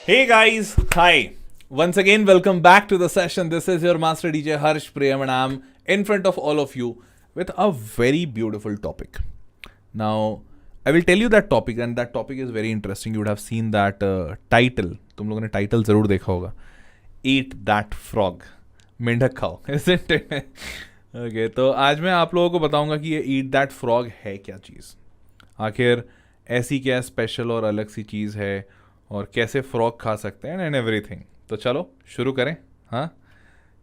Hey guys, hi. Once again, welcome back to the session. This is your master DJ Harsh Priyam, and I'm in front of all of you with a very beautiful topic. Now, I will tell you that topic, and that topic is very interesting. You would have seen that title. तुम लोगों ने title जरूर देखा होगा. Eat that frog. मेंढक खाओ, isn't it? Okay, तो आज मैं आप लोगों को बताऊंगा कि ये eat that frog है क्या चीज़. आखिर ऐसी क्या स्पेशल और अलग सी चीज़ है और कैसे फ्रॉग खा सकते हैं एंड एवरीथिंग. तो चलो शुरू करें. हाँ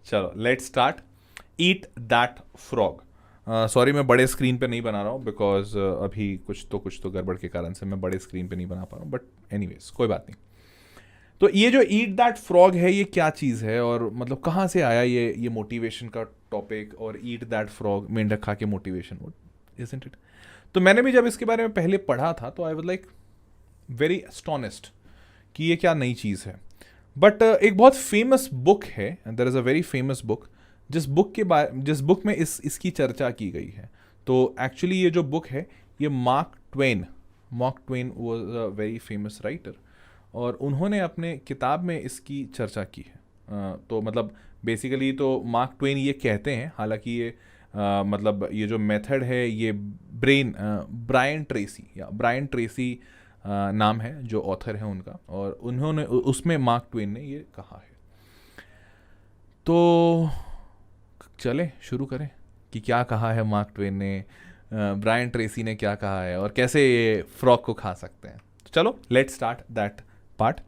चलो let's start. Eat that frog. Sorry मैं बड़े स्क्रीन पे नहीं बना रहा हूँ बिकॉज अभी कुछ तो गड़बड़ के कारण से मैं बड़े स्क्रीन पे नहीं बना पा रहा हूँ, बट एनीवेज कोई बात नहीं. तो ये जो ईट दैट फ्रॉग है ये क्या चीज़ है और मतलब कहाँ से आया ये मोटिवेशन का टॉपिक और ईट दैट फ्रॉग मेंढक खा के मोटिवेशन, इजंट इट. तो मैंने भी जब इसके बारे में पहले पढ़ा था तो I was like very astonished कि ये क्या नई चीज़ है. बट एक बहुत फेमस बुक है, there is a very famous book, जिस बुक में इसकी चर्चा की गई है. तो एक्चुअली ये जो बुक है ये mark Twain was a very famous writer और उन्होंने अपने किताब में इसकी चर्चा की है. तो मतलब बेसिकली तो मार्क ट्वेन ये कहते हैं, हालांकि ये मतलब ये जो मेथड है ये ब्रायन ट्रेसी नाम है जो ऑथर है उनका, और उन्होंने उसमें मार्क ट्वेन ने ये कहा है. तो चले शुरू करें कि क्या कहा है मार्क ट्वेन ने, ब्रायन ट्रेसी ने क्या कहा है और कैसे ये फ्रॉग को खा सकते हैं. तो चलो let's start that part.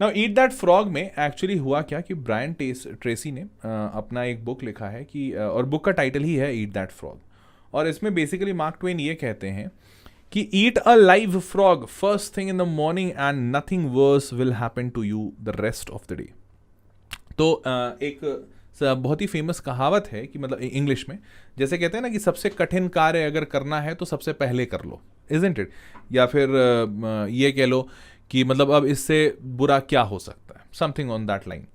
Now eat that frog में एक्चुअली हुआ क्या कि ब्रायन ट्रेसी ने अपना एक बुक लिखा है कि और बुक का टाइटल ही है ईट दैट फ्रॉग. और इसमें बेसिकली मार्क ट्वेन ये कहते हैं कि eat a live frog first thing in the morning and nothing worse will happen to you the rest of the day. तो एक बहुत ही फेमस कहावत है कि मतलब इंग्लिश में जैसे कहते हैं ना कि सबसे कठिन कार्य अगर करना है तो सबसे पहले कर लो, इजंट इट. या फिर ये कह लो कि मतलब अब इससे बुरा क्या हो सकता है, समथिंग ऑन दैट लाइन.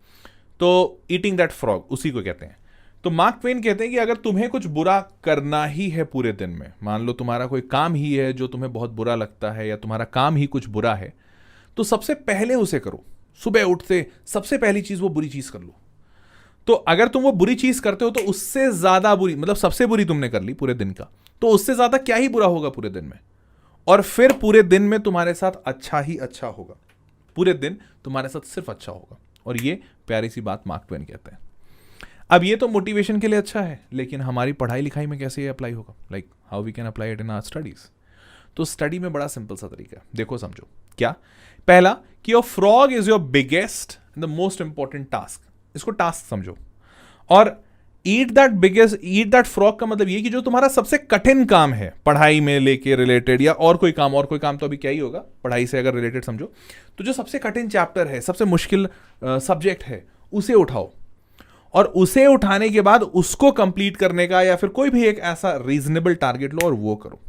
तो ईटिंग दैट फ्रॉग उसी को कहते हैं. तो मार्क ट्वेन कहते हैं कि अगर तुम्हें कुछ बुरा करना ही है पूरे दिन में, मान लो तुम्हारा कोई काम ही है जो तुम्हें बहुत बुरा लगता है या तुम्हारा काम ही कुछ बुरा है, तो सबसे पहले उसे करो. सुबह उठते सबसे पहली चीज वो बुरी चीज कर लो. तो अगर तुम वो बुरी चीज करते हो तो उससे ज्यादा बुरी, मतलब सबसे बुरी तुमने कर ली पूरे दिन का, तो उससे ज्यादा क्या ही बुरा होगा पूरे दिन में. और फिर पूरे दिन में तुम्हारे साथ अच्छा ही अच्छा होगा, पूरे दिन तुम्हारे साथ सिर्फ अच्छा होगा. और ये प्यारी सी बात मार्क ट्वेन कहते हैं. अब ये तो मोटिवेशन के लिए अच्छा है, लेकिन हमारी पढ़ाई लिखाई में कैसे ये अप्लाई होगा, like how we can apply it in our studies. तो स्टडी में बड़ा सिंपल सा तरीका है, देखो समझो. क्या? पहला कि your frog is your biggest the most important task. इसको टास्क समझो. और ईट दैट फ्रॉग का मतलब ये कि जो तुम्हारा सबसे कठिन काम है पढ़ाई में लेके रिलेटेड या और कोई काम तो अभी क्या ही होगा पढ़ाई से अगर रिलेटेड समझो, तो जो सबसे कठिन चैप्टर है, सबसे मुश्किल सब्जेक्ट है, उसे उठाओ. और उसे उठाने के बाद उसको कंप्लीट करने का या फिर कोई भी एक ऐसा रीजनेबल टारगेट लो और वो करो.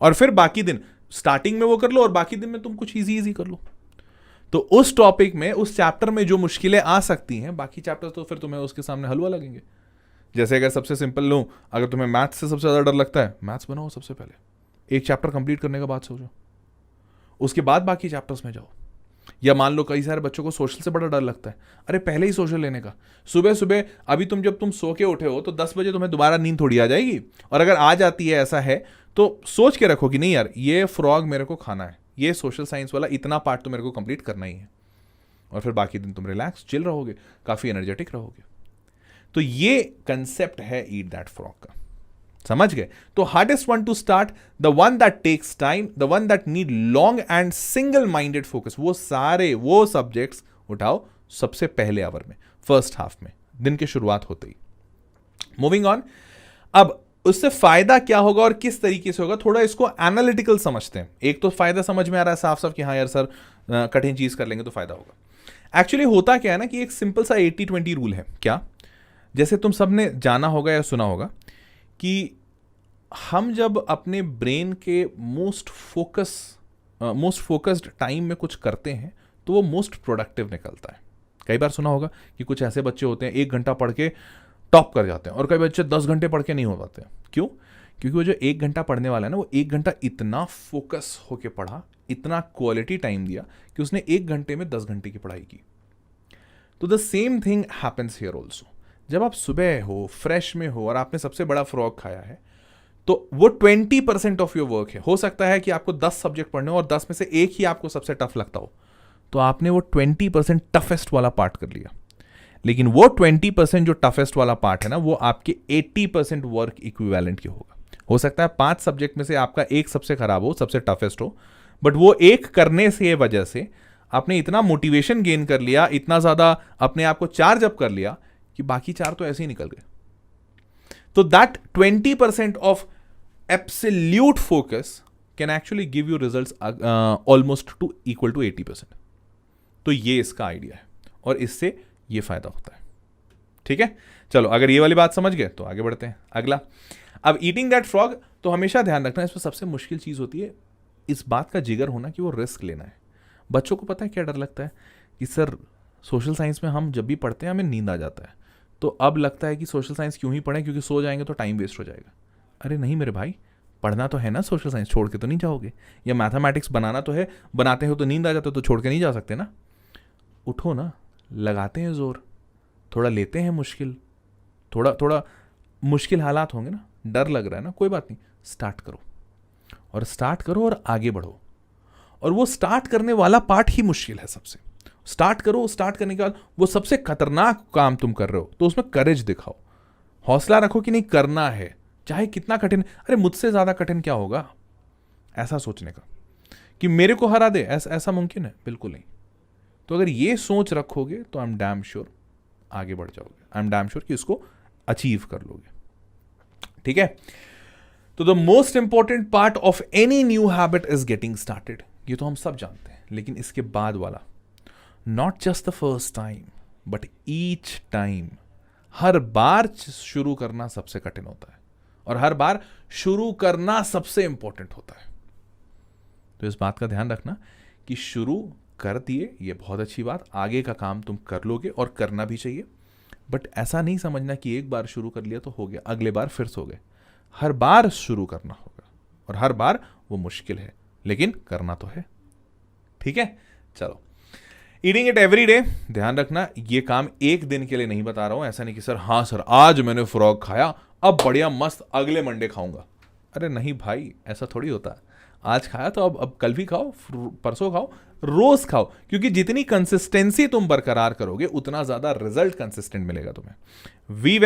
और फिर बाकी दिन स्टार्टिंग में वो कर लो और बाकी दिन में तुम कुछ इजी कर लो. तो उस टॉपिक में, उस चैप्टर में जो मुश्किलें आ सकती हैं, बाकी चैप्टर तो फिर तुम्हें उसके सामने हलवा लगेंगे. जैसे अगर सबसे सिंपल लूं, अगर तुम्हें मैथ्स से सबसे ज्यादा डर लगता है, मैथ्स बनाओ सबसे पहले, एक चैप्टर कंप्लीट करने का बात सोचो, उसके बाद बाकी चैप्टर्स में जाओ. या मान लो कई सारे बच्चों को सोशल से बड़ा डर लगता है, अरे पहले ही सोशल लेने का. सुबह सुबह अभी जब तुम सो के उठे हो तो 10 बजे तुम्हें दोबारा नींद थोड़ी आ जाएगी. और अगर आ जाती है, ऐसा है, तो सोच के रखो कि नहीं यार ये फ्रॉग मेरे को खाना है, ये सोशल साइंस वाला इतना पार्ट तो मेरे को कंप्लीट करना ही है. और फिर बाकी दिन तुम रिलैक्स चिल रहोगे, काफी एनर्जेटिक रहोगे. तो ये कंसेप्ट है ईट दैट फ्रॉग का, समझ गए. तो hardest one to start, the one that takes time, the one that need long and single minded focus. वो सब्जेक्ट्स उठाओ सबसे पहले आवर में, फर्स्ट हाफ में, दिन की शुरुआत होते ही. Moving on. अब उससे फायदा क्या होगा और किस तरीके से होगा, थोड़ा इसको एनालिटिकल समझते हैं. एक तो फायदा समझ में आ रहा है साफ साफ कि हाँ यार सर कठिन चीज कर लेंगे तो फायदा होगा. एक्चुअली होता क्या है ना कि एक सिंपल सा 80-20 रूल है. क्या? जैसे तुम सबने जाना होगा या सुना होगा कि हम जब अपने ब्रेन के मोस्ट फोकस्ड टाइम में कुछ करते हैं तो वो मोस्ट प्रोडक्टिव निकलता है. कई बार सुना होगा कि कुछ ऐसे बच्चे होते हैं 1 घंटा पढ़ के टॉप कर जाते हैं और कई बच्चे 10 घंटे पढ़ के नहीं हो पाते हैं. क्यों? क्योंकि वो जो 1 घंटा पढ़ने वाला है ना, वो 1 घंटा इतना फोकस होके पढ़ा, इतना क्वालिटी टाइम दिया कि उसने 1 घंटे में 10 घंटे की पढ़ाई की। तो the same thing happens here also. जब आप सुबह हो, फ्रेश में हो और आपने सबसे बड़ा फ्रॉग खाया है, तो वो 20% ऑफ योर वर्क है। हो सकता है कि आपको 10 सब्जेक्ट पढ़ने हो और 10 में से एक ही आपको सबसे टफ लगता हो, तो आपने वो 20% टफेस्ट वाला पार्ट कर लिया। लेकिन वो 20% जो टफेस्ट वाला पार्ट है ना, वो आपके 80% वर्क इक्विवेलेंट की होगा। हो सकता है 5 सब्जेक्ट में से आपका एक सबसे खराब हो, सबसे टफेस्ट हो, बट वो एक करने से वजह से आपने इतना मोटिवेशन गेन कर लिया, इतना ज्यादा अपने आप को चार्ज अप कर लिया कि बाकी 4 तो ऐसे ही निकल गए। तो that 20% of absolute focus can actually give you results almost to equal to 80%। तो ये इसका आइडिया है और इससे ये फायदा होता है। ठीक है, चलो अगर ये वाली बात समझ गए तो आगे बढ़ते हैं। अगला, अब ईटिंग दैट फ्रॉग, तो हमेशा ध्यान रखना इसमें सबसे मुश्किल चीज होती है इस बात का जिगर होना कि वो रिस्क लेना है। बच्चों को पता है क्या डर लगता है कि सर सोशल साइंस में हम जब भी पढ़ते हैं हमें नींद आ जाता है, तो अब लगता है कि सोशल साइंस क्यों ही पढ़ें, क्योंकि सो जाएंगे तो टाइम वेस्ट हो जाएगा। अरे नहीं मेरे भाई, पढ़ना तो है ना, सोशल साइंस छोड़ के तो नहीं जाओगे, या मैथमेटिक्स बनाना तो है, बनाते हो तो नींद आ जाते हो तो छोड़ के नहीं जा सकते ना। उठो ना, लगाते हैं जोर, थोड़ा लेते हैं मुश्किल, थोड़ा थोड़ा मुश्किल हालात होंगे ना, डर लग रहा है ना, कोई बात नहीं, स्टार्ट करो और आगे बढ़ो। और वो स्टार्ट करने वाला पार्ट ही मुश्किल है सबसे। स्टार्ट करो, स्टार्ट करने के बाद वो सबसे खतरनाक काम तुम कर रहे हो तो उसमें करेज दिखाओ, हौसला रखो कि नहीं करना है, चाहे कितना कठिन। अरे मुझसे ज्यादा कठिन क्या होगा, ऐसा सोचने का कि मेरे को हरा दे, ऐसा मुमकिन है? बिल्कुल नहीं। तो अगर ये सोच रखोगे तो आई एम डैम श्योर आगे बढ़ जाओगे, आई एम डैम श्योर कि इसको अचीव कर लोगे। ठीक है, तो the most important part of any new habit is getting started, ये तो हम सब जानते हैं, लेकिन इसके बाद वाला, not just the first time but each time, हर बार शुरू करना सबसे कठिन होता है और हर बार शुरू करना सबसे इंपॉर्टेंट होता है। तो इस बात का ध्यान रखना कि शुरू कर दिए, ये बहुत अच्छी बात, आगे का काम तुम कर लोगे और करना भी चाहिए, बट ऐसा नहीं समझना कि एक बार शुरू कर लिया तो हो गया, अगले बार फिर सो गए। हर बार शुरू करना होगा और हर बार वो मुश्किल है, लेकिन करना तो है। ठीक है, चलो, ईटिंग इट एवरी डे, ध्यान रखना ये काम एक दिन के लिए नहीं बता रहा हूं। ऐसा नहीं कि सर हाँ सर आज मैंने फ्रॉग खाया, अब बढ़िया मस्त अगले मंडे खाऊंगा। अरे नहीं भाई, ऐसा थोड़ी होता है। आज खाया तो अब कल भी खाओ, परसों खाओ, रोज खाओ, क्योंकि जितनी कंसिस्टेंसी तुम बरकरार करोगे उतना ज्यादा रिजल्ट कंसिस्टेंट मिलेगा तुम्हें। We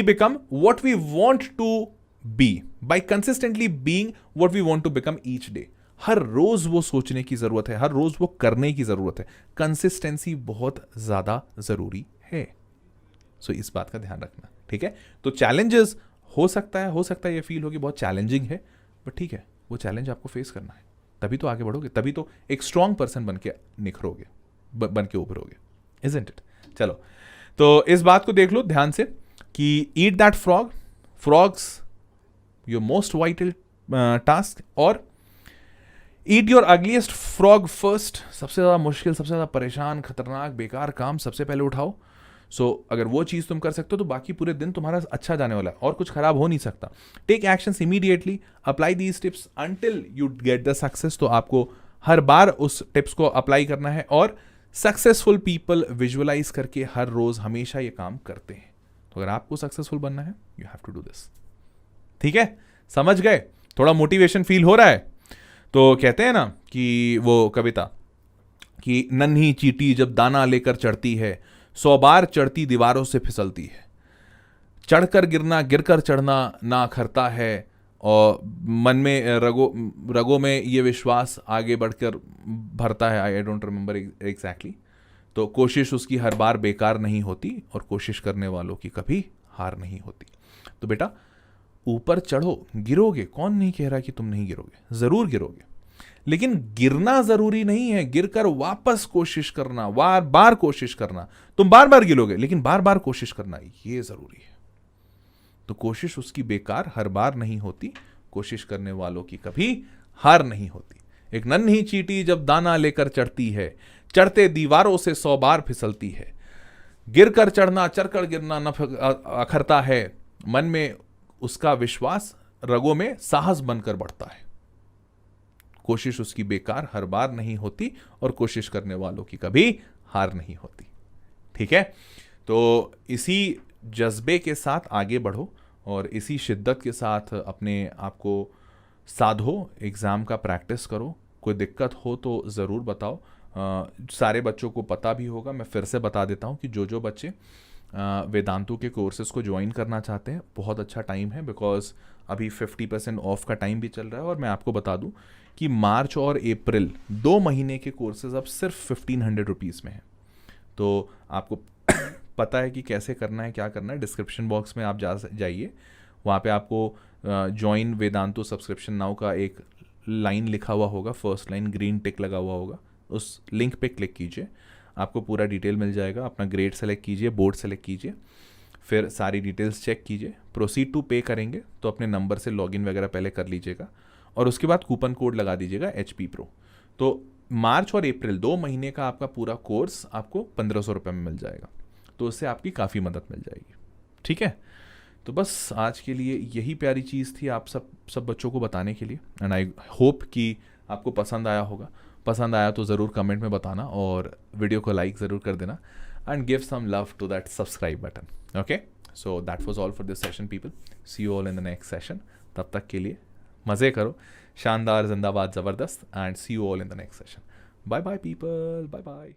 become what we want to be by consistently being what we want to become each day. हर रोज वो सोचने की जरूरत है, हर रोज वो करने की जरूरत है। कंसिस्टेंसी बहुत ज्यादा जरूरी है। सो इस बात का ध्यान रखना। ठीक है, तो चैलेंजेस हो सकता है ये फील होगी बहुत चैलेंजिंग है, बट ठीक है, वो चैलेंज आपको फेस करना है, तभी तो आगे बढ़ोगे, तभी तो एक स्ट्रांग पर्सन बन के निखरोगे, बन के उभरोगे, इजंट इट। चलो, तो इस बात को देख लो ध्यान से कि eat that frogs your most vital task, और eat your ugliest frog first. सबसे ज्यादा मुश्किल, सबसे ज्यादा परेशान, खतरनाक, बेकार काम सबसे पहले उठाओ। सो अगर वो चीज तुम कर सकते हो तो बाकी पूरे दिन तुम्हारा अच्छा जाने वाला है और कुछ खराब हो नहीं सकता। Take actions immediately, apply these tips until you get the success. तो आपको हर बार उस टिप्स को अप्लाई करना है, और सक्सेसफुल पीपल विजुअलाइज करके हर रोज हमेशा ये काम करते हैं। तो अगर आपको सक्सेसफुल बनना है, you have to do this. ठीक है, समझ गए? थोड़ा मोटिवेशन फील हो रहा है? तो कहते हैं ना कि वो कविता कि नन्ही चींटी जब दाना लेकर चढ़ती है, 100 बार चढ़ती दीवारों से फिसलती है। चढ़कर गिरना, गिरकर चढ़ना ना अखरता है, और मन में रगों में ये विश्वास आगे बढ़कर भरता है। I don't remember exactly. तो कोशिश उसकी हर बार बेकार नहीं होती, और कोशिश करने वालों की कभी हार नहीं होती। तो बेटा ऊपर चढ़ो, गिरोगे, कौन नहीं कह रहा कि तुम नहीं गिरोगे, जरूर गिरोगे, लेकिन गिरना जरूरी नहीं है, गिरकर वापस कोशिश करना, बार बार कोशिश करना। तुम बार बार गिरोगे, लेकिन बार बार कोशिश करना ये जरूरी है। तो कोशिश उसकी बेकार हर बार नहीं होती, कोशिश करने वालों की कभी हार नहीं होती। एक नन्ही चींटी जब दाना लेकर चढ़ती है, चढ़ते दीवारों से 100 बार फिसलती है। गिरकर चढ़ना, चढ़कर गिरना न अखरता है, मन में उसका विश्वास रगों में साहस बनकर बढ़ता है। कोशिश उसकी बेकार हर बार नहीं होती और कोशिश करने वालों की कभी हार नहीं होती। ठीक है, तो इसी जज्बे के साथ आगे बढ़ो और इसी शिद्दत के साथ अपने आप को साधो, एग्ज़ाम का प्रैक्टिस करो। कोई दिक्कत हो तो ज़रूर बताओ। सारे बच्चों को पता भी होगा, मैं फिर से बता देता हूँ कि जो बच्चे वेदांतु के कोर्सेज़ को ज्वाइन करना चाहते हैं, बहुत अच्छा टाइम है, बिकॉज अभी 50% ऑफ का टाइम भी चल रहा है। और मैं आपको बता दूं कि मार्च और अप्रैल 2 महीने के कोर्सेज़ अब सिर्फ 1500 रुपीज़ में है। तो आपको पता है कि कैसे करना है, क्या करना है। डिस्क्रिप्शन बॉक्स में आप जाइए, वहाँ पे आपको ज्वाइन वेदांतु सब्सक्रिप्शन नाउ का एक लाइन लिखा हुआ होगा, फर्स्ट लाइन ग्रीन टिक लगा हुआ होगा, उस लिंक पे क्लिक कीजिए, आपको पूरा डिटेल मिल जाएगा। अपना ग्रेड सेलेक्ट कीजिए, बोर्ड सेलेक्ट कीजिए, फिर सारी डिटेल्स चेक कीजिए, प्रोसीड टू पे करेंगे तो अपने नंबर से लॉगिन वगैरह पहले कर लीजिएगा और उसके बाद कूपन कोड लगा दीजिएगा HP Pro। तो मार्च और अप्रैल 2 महीने का आपका पूरा कोर्स आपको 1500 रुपये में मिल जाएगा, तो उससे आपकी काफ़ी मदद मिल जाएगी। ठीक है, तो बस आज के लिए यही प्यारी चीज़ थी आप सब बच्चों को बताने के लिए। एंड आई होप कि आपको पसंद आया होगा। पसंद आया तो ज़रूर कमेंट में बताना और वीडियो को लाइक ज़रूर कर देना and give some love to that subscribe button. Okay, so that was all for this session people. See you all in the next session. तब तक के लिए मज़े करो, शानदार, जिंदाबाद, ज़बरदस्त, and see you all in the next session. Bye bye people, bye bye.